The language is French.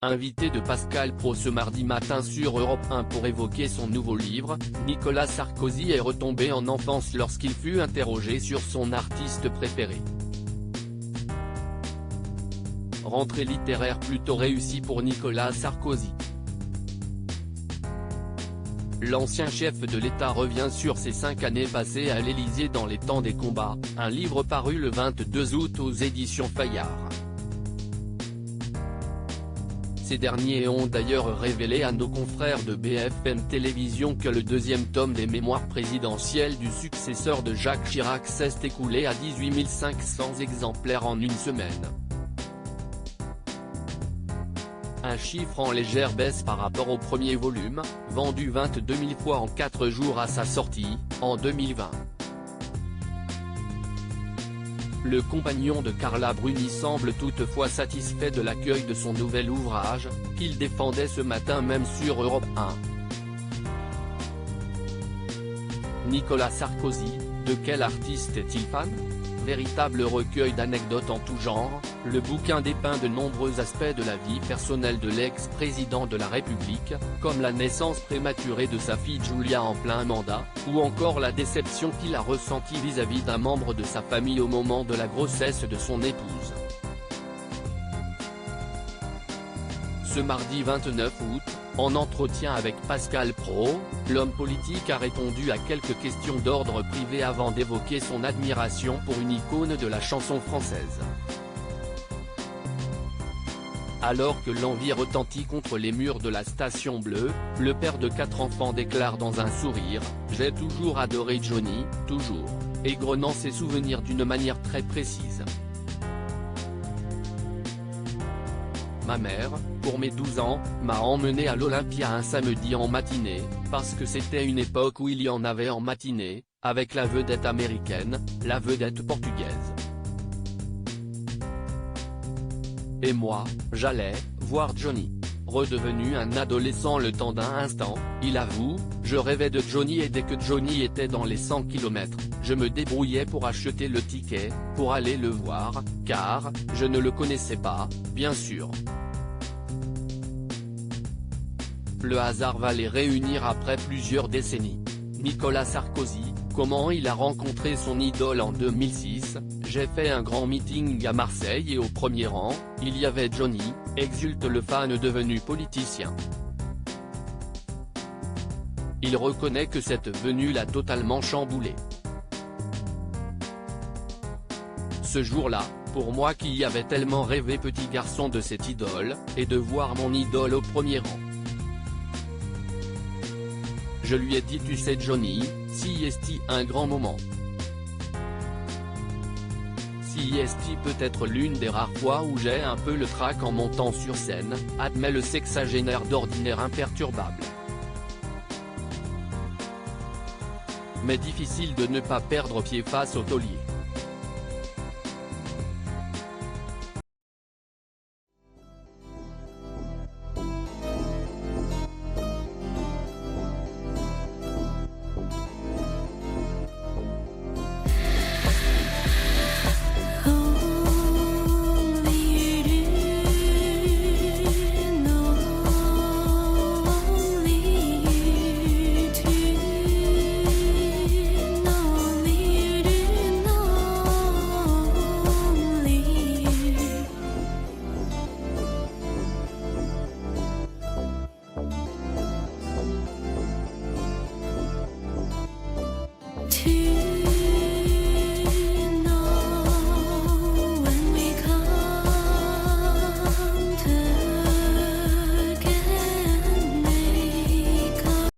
Invité de Pascal Praud ce mardi matin sur Europe 1 pour évoquer son nouveau livre, Nicolas Sarkozy est retombé en enfance lorsqu'il fut interrogé sur son artiste préféré. Rentrée littéraire plutôt réussie pour Nicolas Sarkozy. L'ancien chef de l'État revient sur ses 5 années passées à l'Élysée dans les temps des combats, un livre paru le 22 août aux éditions Fayard. Ces derniers ont d'ailleurs révélé à nos confrères de BFM Télévision que le deuxième tome des mémoires présidentielles du successeur de Jacques Chirac s'est écoulé à 18 500 exemplaires en une semaine. Un chiffre en légère baisse par rapport au premier volume, vendu 22 000 fois en 4 jours à sa sortie, en 2020. Le compagnon de Carla Bruni semble toutefois satisfait de l'accueil de son nouvel ouvrage, qu'il défendait ce matin même sur Europe 1. Nicolas Sarkozy, de quel artiste est-il fan ? Véritable recueil d'anecdotes en tout genre, le bouquin dépeint de nombreux aspects de la vie personnelle de l'ex-président de la République, comme la naissance prématurée de sa fille Julia en plein mandat, ou encore la déception qu'il a ressentie vis-à-vis d'un membre de sa famille au moment de la grossesse de son épouse. Ce mardi 29 août, en entretien avec Pascal Praud, l'homme politique a répondu à quelques questions d'ordre privé avant d'évoquer son admiration pour une icône de la chanson française. Alors que l'envie retentit contre les murs de la Station Bleue, le père de 4 enfants déclare dans un sourire « J'ai toujours adoré Johnny, toujours », égrenant ses souvenirs d'une manière très précise. Ma mère, pour mes 12 ans, m'a emmené à l'Olympia un samedi en matinée, parce que c'était une époque où il y en avait en matinée, avec la vedette américaine, la vedette portugaise. Et moi, j'allais voir Johnny. Redevenu un adolescent le temps d'un instant, il avoue, je rêvais de Johnny et dès que Johnny était dans les 100 km, je me débrouillais pour acheter le ticket, pour aller le voir, car, je ne le connaissais pas, bien sûr. Le hasard va les réunir après plusieurs décennies. Nicolas Sarkozy, comment il a rencontré son idole en 2006, j'ai fait un grand meeting à Marseille et au premier rang, il y avait Johnny, exulte le fan devenu politicien. Il reconnaît que cette venue l'a totalement chamboulé. Ce jour-là, pour moi qui y avais tellement rêvé petit garçon de cette idole, et de voir mon idole au premier rang. Je lui ai dit tu sais Johnny, si est un grand moment. Si est peut-être l'une des rares fois où j'ai un peu le trac en montant sur scène, admet le sexagénaire d'ordinaire imperturbable. Mais difficile de ne pas perdre pied face au taulier. To